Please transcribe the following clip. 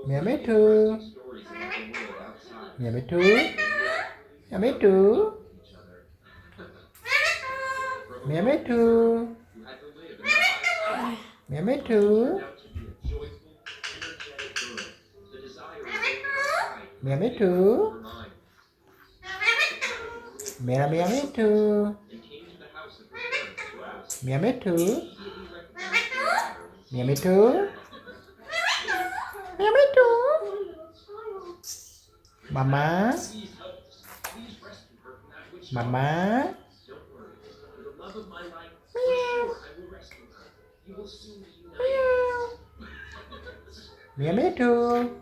Mẹ mấy thương. Mẹ mấy thương. Mẹ mấy thương. Mẹ mấy thương. Mẹ mấy thương. Mẹ mấy thương. Mẹ là mẹ mấy thương. Mẹ mấy thương. Mẹ mấy thương. Mẹ mấy thương. Mama. Mama. Meow. Meow. Mẹ mấy thương.